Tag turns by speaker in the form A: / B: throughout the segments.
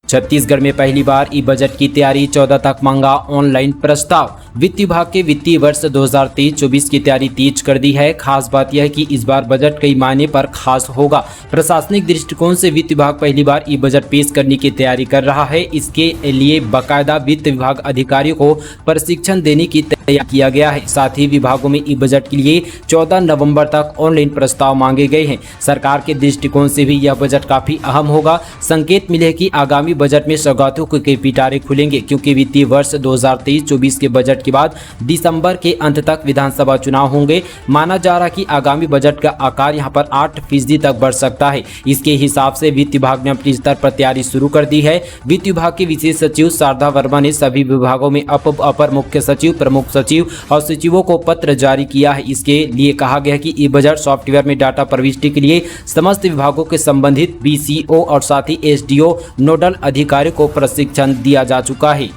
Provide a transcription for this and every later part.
A: छत्तीसगढ़ में पहली बार ई बजट की तैयारी, 14 तक मांगा ऑनलाइन प्रस्ताव। वित्त विभाग के वित्तीय वर्ष 2023-24 की तैयारी तेज कर दी है। खास बात यह है कि इस बार बजट कई मायने पर खास होगा। प्रशासनिक दृष्टिकोण से वित्त विभाग पहली बार ई बजट पेश करने की तैयारी कर रहा है। इसके लिए बाकायदा वित्त विभाग अधिकारियों को प्रशिक्षण देने की तैयारी किया गया है। साथ ही विभागों में ई बजट के लिए 14 नवंबर तक ऑनलाइन प्रस्ताव मांगे गए हैं। सरकार के दृष्टिकोण से भी यह बजट काफी अहम होगा। संकेत मिले कि आगामी बजट में सौगातों के पिटारे खुलेंगे, क्योंकि वित्तीय वर्ष 2023-24 के बजट के बाद दिसंबर के अंत तक विधानसभा चुनाव होंगे। माना जा रहा कि आगामी बजट का आकार यहां पर 8% तक बढ़ सकता है। इसके हिसाब से वित्त विभाग ने अपनी स्तर पर तैयारी शुरू कर दी है। वित्त विभाग के विशेष सचिव शारदा वर्मा ने सभी विभागों में अपर मुख्य सचिव, प्रमुख सचिव और सचिवों को पत्र जारी किया है। इसके लिए कहा गया कि ई बजट सॉफ्टवेयर में डाटा प्रविष्टि के लिए समस्त विभागों के संबंधित BCO और साथ ही SDO नोडल अधिकारियों को प्रशिक्षण दिया जा चुका है।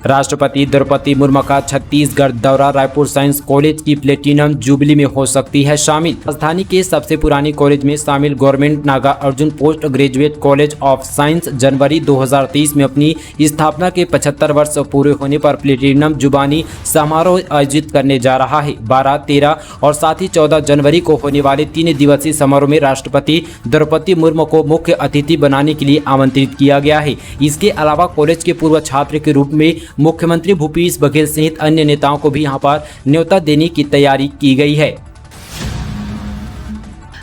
A: राष्ट्रपति द्रौपदी मुर्मू का छत्तीसगढ़ दौरा, रायपुर साइंस कॉलेज की प्लेटिनम जुबली में हो सकती है शामिल। राजधानी के सबसे पुरानी कॉलेज में शामिल government Naga Arjuna post graduate college of science जनवरी 2023 में अपनी स्थापना के 75 वर्ष पूरे होने पर प्लेटिनम जुबानी समारोह आयोजित करने जा रहा है। 12, 13 और साथ ही 14 जनवरी को होने वाले 3 दिवसीय समारोह में राष्ट्रपति द्रौपदी मुर्मू को मुख्य अतिथि बनाने के लिए आमंत्रित किया गया है। इसके अलावा कॉलेज के पूर्व छात्र के रूप में मुख्यमंत्री भूपेश बघेल सहित अन्य नेताओं को भी यहां पर न्योता देने की तैयारी की गई है।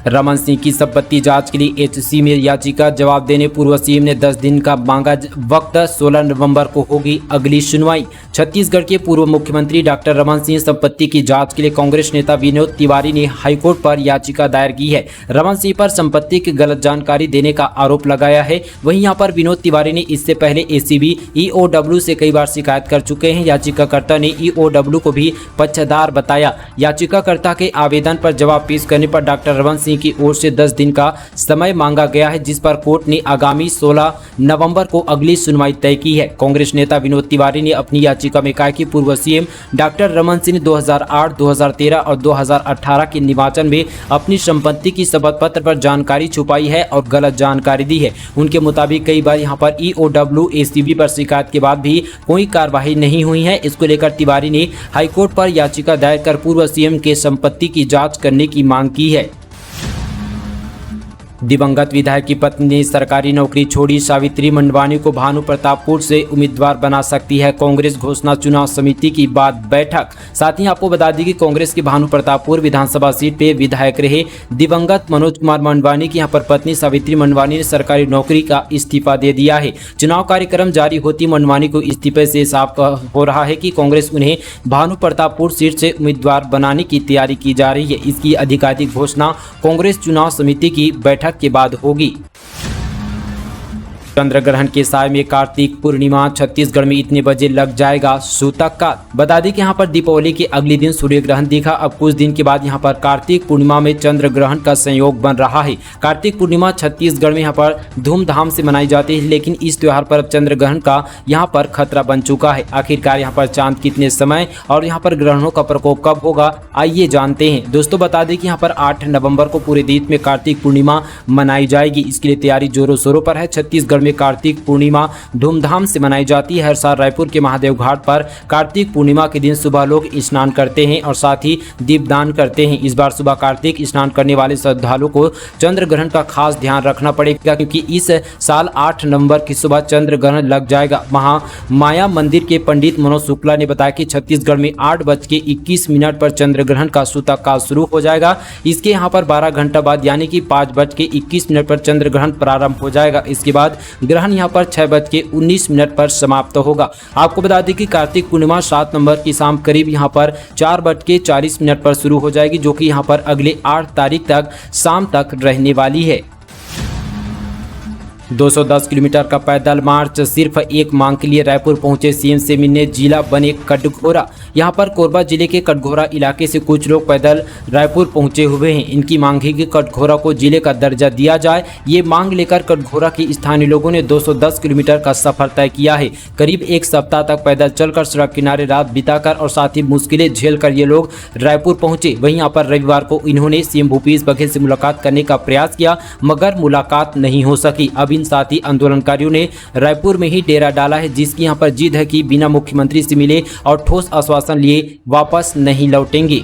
A: रमन सिंह की संपत्ति जांच के लिए HC में याचिका, जवाब देने पूर्व CM ने 10 दिन का मांगा वक्त। 16 नवंबर को होगी अगली सुनवाई। छत्तीसगढ़ के पूर्व मुख्यमंत्री डॉक्टर रमन सिंह संपत्ति की जांच के लिए कांग्रेस नेता विनोद तिवारी ने हाईकोर्ट पर याचिका दायर की है। रमन सिंह पर संपत्ति की गलत जानकारी देने का आरोप लगाया है। वहीं यहाँ पर विनोद तिवारी ने इससे पहले ACB EOW से कई बार शिकायत कर चुके हैं। याचिकाकर्ता ने EOW को भी पक्षधर बताया। याचिकाकर्ता के आवेदन पर जवाब पेश करने पर डॉक्टर रमन सिंह की ओर से 10 दिन का समय मांगा गया है, जिस पर कोर्ट ने आगामी 16 नवंबर को अगली सुनवाई तय की है। कांग्रेस नेता विनोद तिवारी ने अपनी याचिका में कहा कि पूर्व CM डॉक्टर रमन सिंह ने 2008, 2013 और 2018 के निर्वाचन में अपनी संपत्ति की शपथ पत्र पर जानकारी छुपाई है और गलत जानकारी दी है। उनके मुताबिक कई बार यहां पर EOW ACB पर शिकायत के बाद भी कोई कार्रवाई नहीं हुई है। इसको लेकर तिवारी ने हाईकोर्ट पर याचिका दायर कर पूर्व CM के संपत्ति की जाँच करने की मांग की है। दिवंगत विधायक की पत्नी ने सरकारी नौकरी छोड़ी, सावित्री मंडवानी को भानु प्रतापपुर से उम्मीदवार बना सकती है कांग्रेस, घोषणा चुनाव समिति की बाद बैठक। साथ ही आपको बता दें कि कांग्रेस की भानु प्रतापपुर विधानसभा सीट पे विधायक रहे दिवंगत मनोज कुमार मंडवानी की यहाँ पर पत्नी सावित्री मंडवानी ने सरकारी नौकरी का इस्तीफा दे दिया है। चुनाव कार्यक्रम जारी होती मंडवानी को इस्तीफे से साफ हो रहा है कि कांग्रेस उन्हें भानु प्रतापपुर सीट से उम्मीदवार बनाने की तैयारी की जा रही है। इसकी आधिकारिक घोषणा कांग्रेस चुनाव समिति की बैठक के बाद होगी। चंद्र ग्रहण के साय में कार्तिक पूर्णिमा, छत्तीसगढ़ में इतने बजे लग जाएगा सूतक का। बता दें कि यहाँ पर दीपावली के अगले दिन सूर्य ग्रहण दिखा। अब कुछ दिन के बाद यहाँ पर कार्तिक पूर्णिमा में चंद्र ग्रहण का संयोग बन रहा है। कार्तिक पूर्णिमा छत्तीसगढ़ में यहाँ पर धूमधाम से मनाई जाती है, लेकिन इस त्योहार पर अब चंद्र ग्रहण का यहाँ पर खतरा बन चुका है। आखिरकार यहाँ पर चांद कितने समय और यहाँ पर ग्रहणों का प्रकोप कब होगा, आइए जानते हैं। दोस्तों बता दें कि यहाँ पर 8 नवंबर को पूरे देश में कार्तिक पूर्णिमा मनाई जाएगी। इसके लिए तैयारी जोरों शोरों पर है। छत्तीसगढ़ कार्तिक पूर्णिमा धूमधाम से मनाई जाती है। हर साल रायपुर के महादेव घाट पर कार्तिक पूर्णिमा के दिन सुबह लोग स्नान करते हैं और साथ ही दीपदान करते हैं। इस बार सुबह कार्तिक स्नान करने वाले श्रद्धालुओं को चंद्र ग्रहण का खास ध्यान रखना पड़ेगा, क्योंकि इस साल 8 नवंबर की सुबह चंद्र ग्रहण लग जाएगा। महामाया मंदिर के पंडित मनोज शुक्ला ने बताया कि छत्तीसगढ़ में 8:21 पर चंद्र ग्रहण का सूतक काल शुरू हो जाएगा। इसके यहाँ पर 12 घंटा बाद यानी कि 5:21 पर चंद्र ग्रहण प्रारंभ हो जाएगा। इसके बाद ग्रहण यहाँ पर 6:19 पर समाप्त होगा। आपको बता दें कि कार्तिक पूर्णिमा 7 नवंबर की शाम करीब यहाँ पर 4:40 पर शुरू हो जाएगी, जो कि यहाँ पर अगले 8 तारीख तक शाम तक रहने वाली है। 210 किलोमीटर का पैदल मार्च सिर्फ एक मांग के लिए रायपुर पहुंचे सीएम से मिलने जिला बने कटघोरा। यहां पर कोरबा जिले के कटघोरा इलाके से कुछ लोग पैदल रायपुर पहुंचे हुए हैं। इनकी मांग है कि कटघोरा को जिले का दर्जा दिया जाए। ये मांग लेकर कटघोरा के स्थानीय लोगों ने 210 किलोमीटर का सफर तय किया है। करीब एक सप्ताह तक पैदल चलकर सड़क किनारे रात बिताकर और साथ ही मुश्किलें झेलकर ये लोग रायपुर पहुंचे। वहीं यहाँ पर रविवार को इन्होंने सीएम भूपेश बघेल से मुलाकात करने का प्रयास किया, मगर मुलाकात नहीं हो सकी। अब इन साथी आंदोलनकारियों ने रायपुर में ही डेरा डाला है, जिसकी यहां पर जिद है कि बिना मुख्यमंत्री से मिले और ठोस आश्वासन लिए वापस नहीं लौटेंगे।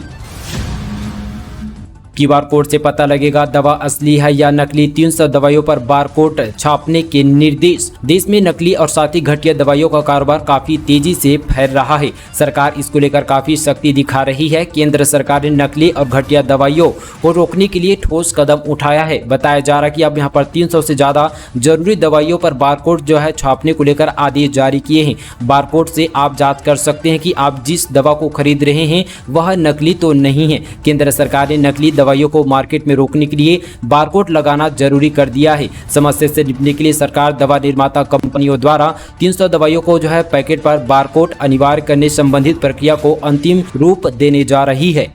A: क्यूआर कोड से पता लगेगा दवा असली है या नकली। 300 दवाइयों पर बारकोड छापने के निर्देश। देश में नकली और साथ ही घटिया दवाइयों का कारोबार काफी तेजी से फैल रहा है। सरकार इसको लेकर काफी सख्ती दिखा रही है। केंद्र सरकार ने नकली और घटिया दवाइयों को रोकने के लिए ठोस कदम उठाया है। बताया जा रहा है कि अब यहाँ पर 300 से ज्यादा जरूरी दवाइयों पर बारकोड जो है छापने को लेकर आदेश जारी किए हैं। बारकोड से आप जाँच कर सकते हैं कि आप जिस दवा को खरीद रहे हैं वह नकली तो नहीं है। केंद्र सरकार ने नकली दवाइयों को मार्केट में रोकने के लिए बारकोड लगाना जरूरी कर दिया है। समस्या से निपटने के लिए सरकार दवा निर्माता कंपनियों द्वारा 300 दवाइयों को जो है पैकेट पर बारकोड अनिवार्य करने संबंधित प्रक्रिया को अंतिम रूप देने जा रही है।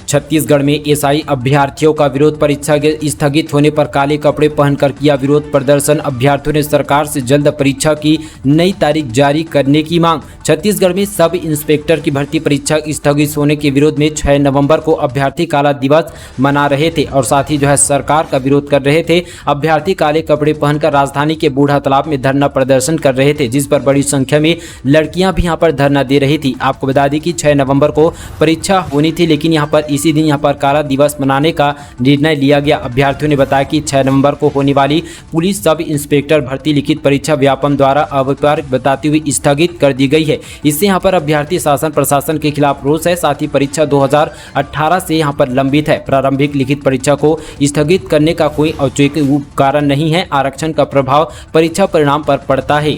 A: छत्तीसगढ़ में एसआई अभ्यर्थियों का विरोध। परीक्षा के स्थगित होने पर काले कपड़े पहनकर किया विरोध प्रदर्शन। अभ्यर्थियों ने सरकार से जल्द परीक्षा की नई तारीख जारी करने की मांग। छत्तीसगढ़ में सब इंस्पेक्टर की भर्ती परीक्षा स्थगित होने के विरोध में 6 नवंबर को अभ्यर्थी काला दिवस मना रहे थे और साथ ही जो है सरकार का विरोध कर रहे थे। अभ्यर्थी काले कपड़े पहनकर राजधानी के बूढ़ा तालाब में धरना प्रदर्शन कर रहे थे, जिस पर बड़ी संख्या में लड़कियां भी यहाँ पर धरना दे रही थी। आपको बता दें कि 6 नवंबर को परीक्षा होनी थी, लेकिन यहाँ पर इसी दिन यहाँ पर काला दिवस मनाने का निर्णय लिया गया। अभ्यर्थियों ने बताया कि 6 नवंबर को होने वाली पुलिस सब इंस्पेक्टर भर्ती लिखित परीक्षा व्यापम द्वारा अवैधानिक बताती हुई स्थगित कर दी गई है। इससे यहाँ पर अभ्यर्थी शासन प्रशासन के खिलाफ रोष है। साथ ही परीक्षा 2018 से यहाँ पर लंबित है। प्रारंभिक लिखित परीक्षा को स्थगित करने का कोई औचित्य कारण नहीं है। आरक्षण का प्रभाव परीक्षा परिणाम पर पड़ता है।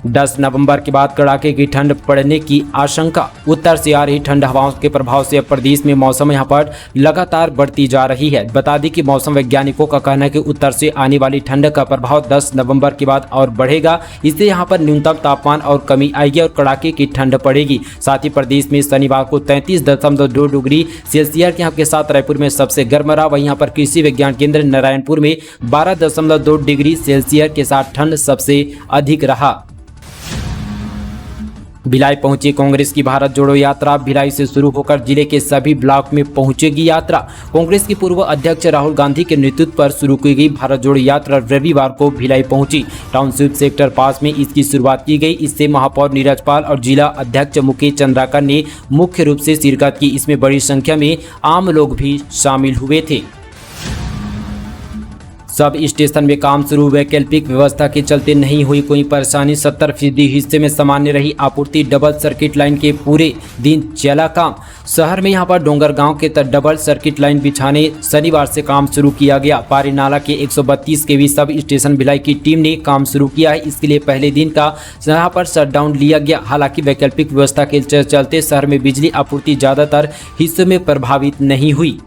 A: 10 नवंबर के बाद कड़ाके की ठंड पड़ने की आशंका। उत्तर से आ रही ठंड हवाओं के प्रभाव से प्रदेश में मौसम यहां पर लगातार बढ़ती जा रही है। बता दें कि मौसम वैज्ञानिकों का कहना है कि उत्तर से आने वाली ठंड का प्रभाव 10 नवंबर के बाद और बढ़ेगा। इससे यहां पर न्यूनतम तापमान और कमी आएगी और कड़ाके की ठंड पड़ेगी। साथ ही प्रदेश में शनिवार को 33.2 डिग्री सेल्सियस के साथ रायपुर में सबसे गर्म रहा। वहीं यहाँ पर कृषि विज्ञान केंद्र नारायणपुर में 12.2 डिग्री सेल्सियस के साथ ठंड सबसे अधिक रहा। भिलाई पहुंची कांग्रेस की भारत जोड़ो यात्रा। भिलाई से शुरू होकर जिले के सभी ब्लॉक में पहुंचेगी यात्रा। कांग्रेस के पूर्व अध्यक्ष राहुल गांधी के नेतृत्व पर शुरू की गई भारत जोड़ो यात्रा रविवार को भिलाई पहुंची। टाउनशिप सेक्टर 5 में इसकी शुरुआत की गई। इससे महापौर नीरज पाल और जिला अध्यक्ष मुकेश चंद्राकर ने मुख्य रूप से शिरकत की। इसमें बड़ी संख्या में आम लोग भी शामिल हुए थे। सब स्टेशन में काम शुरू। वैकल्पिक व्यवस्था के चलते नहीं हुई कोई परेशानी। 70% हिस्से में सामान्य रही आपूर्ति। डबल सर्किट लाइन के पूरे दिन चला काम। शहर में यहां पर डोंगरगांव के तट डबल सर्किट लाइन बिछाने शनिवार से काम शुरू किया गया। पारी नाला के 132 केवी सब स्टेशन भिलाई की टीम ने काम शुरू किया है। इसके लिए पहले दिन का यहां पर शटडाउन लिया गया। हालांकि वैकल्पिक व्यवस्था के चलते शहर में बिजली आपूर्ति ज्यादातर हिस्सों में प्रभावित नहीं हुई।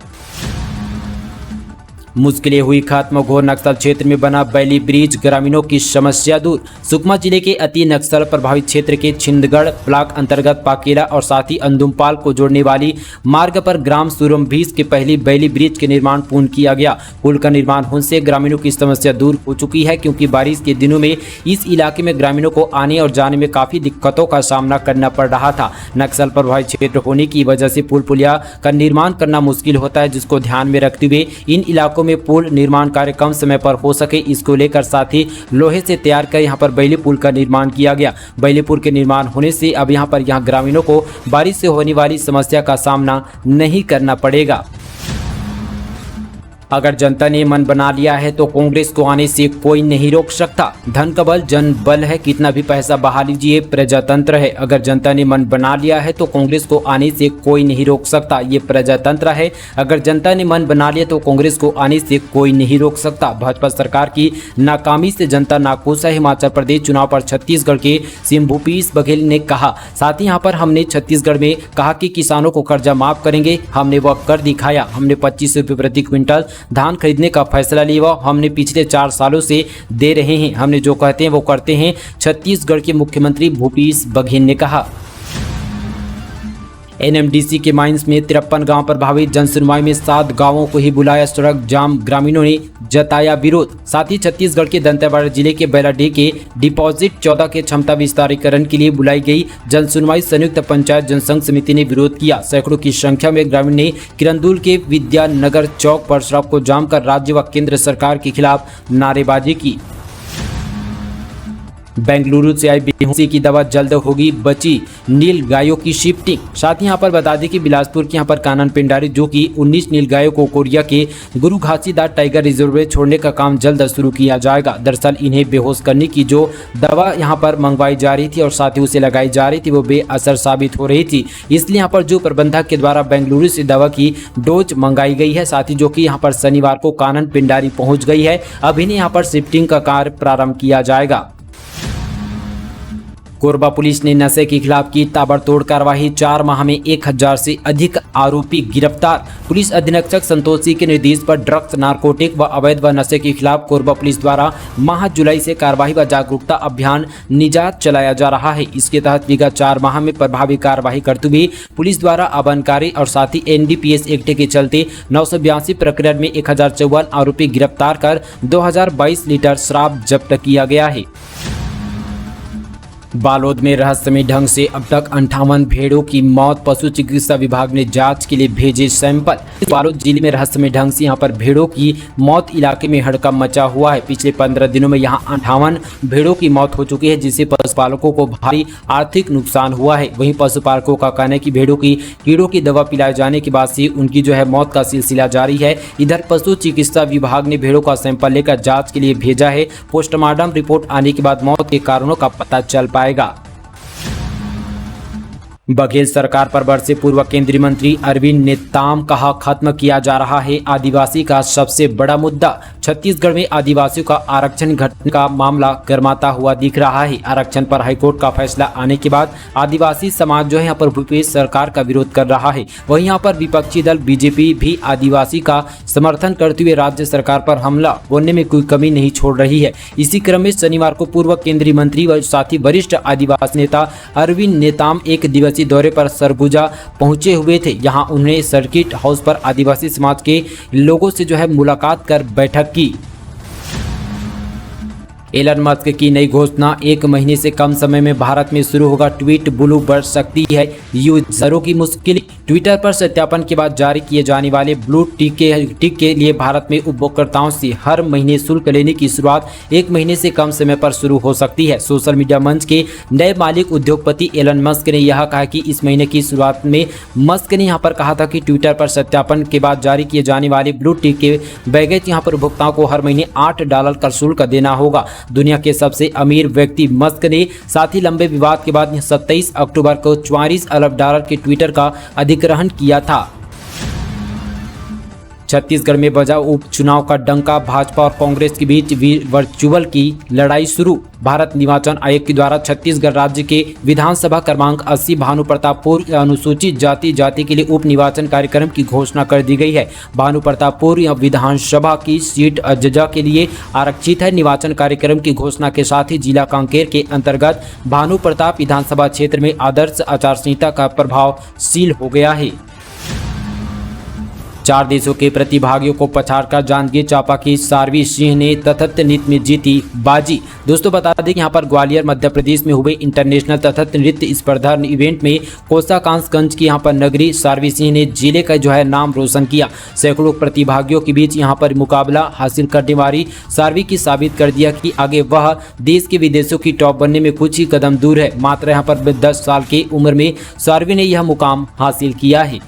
A: मुश्किलें हुई खत्म। घोर नक्सल क्षेत्र में बना बैली ब्रिज, ग्रामीणों की समस्या दूर। सुकमा जिले के अति नक्सल प्रभावित क्षेत्र के छिंदगढ़ ब्लॉक अंतर्गत पाकेला और साथ ही अंदुमपाल को जोड़ने वाली मार्ग पर ग्राम सूरमभीस के पहली बैली ब्रिज के निर्माण पूर्ण किया गया। पुल का निर्माण होने से ग्रामीणों की समस्या दूर हो चुकी है, क्योंकि बारिश के दिनों में इस इलाके में ग्रामीणों को आने और जाने में काफी दिक्कतों का सामना करना पड़ रहा था। नक्सल प्रभावित क्षेत्र होने की वजह से पुल पुलिया का निर्माण करना मुश्किल होता है, जिसको ध्यान में रखते हुए इन इलाकों में पुल निर्माण कार्य कम समय पर हो सके, इसको लेकर साथ ही लोहे से तैयार कर यहां पर बैली पुल का निर्माण किया गया। बैली पुल के निर्माण होने से अब यहां पर ग्रामीणों को बारिश से होने वाली समस्या का सामना नहीं करना पड़ेगा। अगर जनता ने मन बना लिया है तो कांग्रेस को आने से कोई नहीं रोक सकता। धन का बल जन बल है, कितना भी पैसा बहा लीजिए, प्रजातंत्र है। अगर जनता ने मन बना लिया है तो कांग्रेस को आने से कोई नहीं रोक सकता, ये प्रजातंत्र है। अगर जनता ने मन बना लिया तो कांग्रेस को आने से कोई नहीं रोक सकता। भाजपा सरकार की नाकामी से जनता नाखुश है। हिमाचल प्रदेश चुनाव पर छत्तीसगढ़ के सीएम भूपेश बघेल ने कहा। साथ ही यहाँ पर हमने छत्तीसगढ़ में कहा कि किसानों को कर्जा माफ करेंगे, हमने वह कर दिखाया। हमने 25 रुपये प्रति क्विंटल धान खरीदने का फैसला लिया। हमने पिछले 4 सालों से दे रहे हैं, हमने जो कहते हैं वो करते हैं, छत्तीसगढ़ के मुख्यमंत्री भूपेश बघेल ने कहा। एनएमडीसी के माइंस में 53 गांव प्रभावित, जनसुनवाई में 7 गांवों को ही बुलाया सड़क जाम, ग्रामीणों ने जताया विरोध। साथ ही छत्तीसगढ़ के दंतेवाड़ा जिले के बैलाडीह के डिपॉजिट 14 के क्षमता विस्तारीकरण के लिए बुलाई गई जनसुनवाई संयुक्त पंचायत जनसंघ समिति ने विरोध किया। सैकड़ों की संख्या में ग्रामीण ने किरंदुल के विद्यानगर चौक पर सड़क को जाम कर राज्य व केंद्र सरकार के खिलाफ नारेबाजी की। बेंगलुरु से आई बेहोशी की दवा, जल्द होगी बची नील गायों की शिफ्टिंग। साथ ही यहाँ पर बता दें कि बिलासपुर के यहाँ पर कानन पिंडारी जो कि 19 नील गायों को कोरिया के गुरु घासीदास टाइगर रिजर्व में छोड़ने का काम जल्द शुरू किया जाएगा। दरअसल इन्हें बेहोश करने की जो दवा यहाँ पर मंगवाई जा रही थी और साथ ही उसे लगाई जा रही थी वो बेअसर साबित हो रही थी। इसलिए यहाँ पर जो प्रबंधक के द्वारा बेंगलुरु से दवा की डोज मंगाई गई है, साथ ही जो कि यहाँ पर शनिवार को कानन पिंडारी पहुँच गई है, अब इन्हें यहाँ पर शिफ्टिंग का कार्य प्रारंभ किया जाएगा। कोरबा पुलिस ने नशे के खिलाफ की ताबड़तोड़ कार्रवाई, 4 माह में 1000 से अधिक आरोपी गिरफ्तार। पुलिस अधीक्षक संतोष सिंह के निर्देश पर ड्रग्स, नारकोटिक व अवैध व नशे के खिलाफ कोरबा पुलिस द्वारा माह जुलाई से कार्रवाई व जागरूकता अभियान निजात चलाया जा रहा है। इसके तहत विगत 4 माह में प्रभावी कार्रवाई करते हुए पुलिस द्वारा अबनकारी और साथ ही एनडीपीएस एक्ट के चलते 982 प्रकरण में 1054 आरोपी गिरफ्तार कर 2022 लीटर शराब जब्त किया गया है। बालोद में रहस्यमय ढंग से अब तक 58 भेड़ों की मौत, पशु चिकित्सा विभाग ने जांच के लिए भेजे सैंपल। बालोद जिले में रहस्यमय ढंग से यहां पर भेड़ों की मौत, इलाके में हड़कंप मचा हुआ है। पिछले 15 दिनों में यहां 58 भेड़ों की मौत हो चुकी है, जिससे पशुपालकों को भारी आर्थिक नुकसान हुआ है। वहीं पशुपालकों का कहना है कि भेड़ों की कीड़ों की दवा पिलाए जाने के बाद से उनकी जो है मौत का सिलसिला जारी है। इधर पशु चिकित्सा विभाग ने भेड़ों का सैंपल लेकर जाँच के लिए भेजा है। पोस्टमार्टम रिपोर्ट आने के बाद मौत के कारणों का पता चल पाएगा। बघेल सरकार पर बरसे पूर्व केंद्रीय मंत्री अरविंद नेताम, कहा खत्म किया जा रहा है आदिवासी का सबसे बड़ा मुद्दा। छत्तीसगढ़ में आदिवासियों का आरक्षण घटने का मामला गर्माता हुआ दिख रहा है। आरक्षण पर हाईकोर्ट का फैसला आने के बाद आदिवासी समाज जो है यहाँ पर भूपेश सरकार का विरोध कर रहा है। वहीं यहाँ पर विपक्षी दल बीजेपी भी आदिवासी का समर्थन करते हुए राज्य सरकार पर हमला बोलने में कोई कमी नहीं छोड़ रही है। इसी क्रम में शनिवार को पूर्व केंद्रीय मंत्री व साथ ही वरिष्ठ आदिवासी नेता अरविंद नेताम एक दिवसीय दौरे पर सरगुजा पहुंचे हुए थे। यहां उन्होंने सर्किट हाउस पर आदिवासी समाज के लोगों से जो है मुलाकात कर बैठक की। एलन मस्क की नई घोषणा, 1 महीने से कम समय में भारत में शुरू होगा ट्वीट ब्लू बढ़ सकती है यूजरों की मुश्किल। ट्विटर पर सत्यापन के बाद जारी किए जाने वाले ब्लू टिक के लिए भारत में उपभोक्ताओं से हर महीने शुल्क लेने की शुरुआत 1 महीने से कम समय पर शुरू हो सकती है। सोशल मीडिया मंच के नए मालिक उद्योगपति एलन मस्क ने यह कहा कि इस महीने की शुरुआत में मस्क ने यहाँ पर कहा था कि ट्विटर पर सत्यापन के बाद जारी किए जाने वाले ब्लू टिक के बैगेज यहाँ पर उपभोक्ताओं को हर महीने $8 का शुल्क देना होगा। दुनिया के सबसे अमीर व्यक्ति मस्क ने साथ ही लंबे विवाद के बाद 27 अक्टूबर को $44 अरब के ट्विटर का अधिग्रहण किया था। छत्तीसगढ़ में बजा उपचुनाव का डंका, भाजपा और कांग्रेस के बीच वर्चुअल की लड़ाई शुरू। भारत निर्वाचन आयोग के द्वारा छत्तीसगढ़ राज्य के विधानसभा क्रमांक 80 भानु प्रतापपुर अनुसूचित जाति के लिए उप निर्वाचन कार्यक्रम की घोषणा कर दी गई है। भानु प्रतापपुर विधानसभा की सीट अजजा के लिए आरक्षित है। निर्वाचन कार्यक्रम की घोषणा के साथ ही जिला कांकेर के अंतर्गत भानु प्रताप विधानसभा क्षेत्र में आदर्श आचार संहिता का प्रभावशील हो गया है। 4 देशों के प्रतिभागियों को पछाड़कर जांजगीर चांपा की सारवी सिंह ने तथत्व नृत्य में जीती बाजी। दोस्तों बता दें कि यहाँ पर ग्वालियर मध्य प्रदेश में हुए इंटरनेशनल तथत्व नृत्य स्पर्धा इवेंट में कोसाकांसगंज की यहाँ पर नगरी सारवी सिंह ने जिले का जो है नाम रोशन किया। सैकड़ों प्रतिभागियों के बीच यहाँ पर मुकाबला हासिल करने वाली सारवी की साबित कर दिया कि आगे वह देश के विदेशों की टॉप बनने में कुछ ही कदम दूर है। मात्र यहाँ पर 10 साल की उम्र में सारवी ने यह मुकाम हासिल किया है।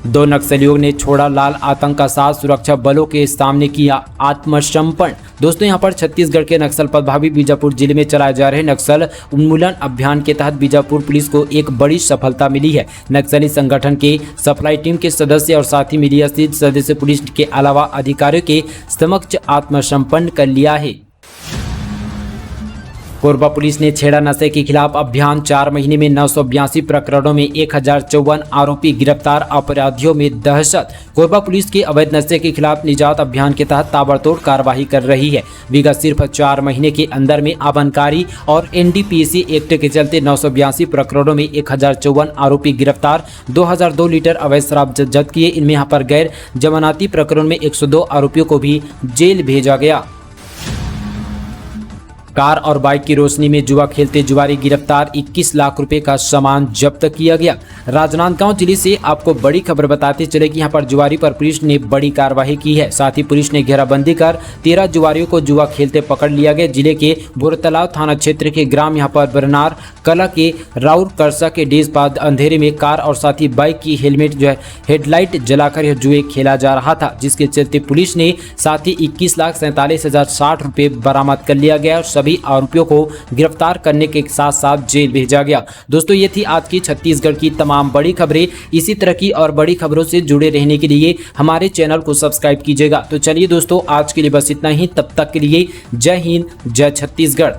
A: 2 नक्सलियों ने छोड़ा लाल आतंक का साथ, सुरक्षा बलों के सामने किया आत्मसमर्पण। दोस्तों यहां पर छत्तीसगढ़ के नक्सल प्रभावित बीजापुर जिले में चलाए जा रहे नक्सल उन्मूलन अभियान के तहत बीजापुर पुलिस को एक बड़ी सफलता मिली है। नक्सली संगठन के सप्लाई टीम के सदस्य और साथ ही मीडिया से सदस्य पुलिस के अलावा अधिकारियों के समक्ष आत्मसमर्पण कर लिया है। कोरबा पुलिस ने छेड़ा नशे के खिलाफ अभियान 4 महीने में 982 प्रकरणों में 1054 आरोपी गिरफ्तार, अपराधियों में दहशत। कोरबा पुलिस के अवैध नशे के खिलाफ निजात अभियान के तहत ताबड़तोड़ कार्रवाई कर रही है। विगत सिर्फ 4 महीने के अंदर में आबकारी और एनडीपीएसी एक्ट के चलते 982 प्रकरणों में 1054 आरोपी गिरफ्तार, 2002 लीटर अवैध शराब जब्त किए। इनमें यहाँ पर गैर जमानती प्रकरण में 102 आरोपियों को भी जेल भेजा गया। कार और बाइक की रोशनी में जुआ खेलते जुआरी गिरफ्तार, 21 लाख रुपए का सामान जब्त किया गया। राजनांदगांव जिले से आपको बड़ी खबर बताते चले कि यहां पर जुआरी पर पुलिस ने बड़ी कार्रवाई की है। साथ ही पुलिस ने घेराबंदी कर 13 जुआरियों को जुआ खेलते पकड़ लिया गया। जिले के बुरतलाव थाना क्षेत्र के ग्राम यहां पर बरनार कला के राउर करसा के डेज बाद अंधेरे में कार और साथ ही बाइक की हेलमेट हेडलाइट जलाकर यह जुए खेला जा रहा था, जिसके चलते पुलिस ने साथ ही 21,47,060 रुपए बरामद कर लिया गया और सभी आरोपियों को गिरफ्तार करने के साथ साथ जेल भेजा गया। दोस्तों, ये थी आज की छत्तीसगढ़ की तमाम बड़ी खबरें। इसी तरह की और बड़ी खबरों से जुड़े रहने के लिए हमारे चैनल को सब्सक्राइब कीजिएगा। तो चलिए दोस्तों, आज के लिए बस इतना ही। तब तक के लिए जय हिंद, जय छत्तीसगढ़।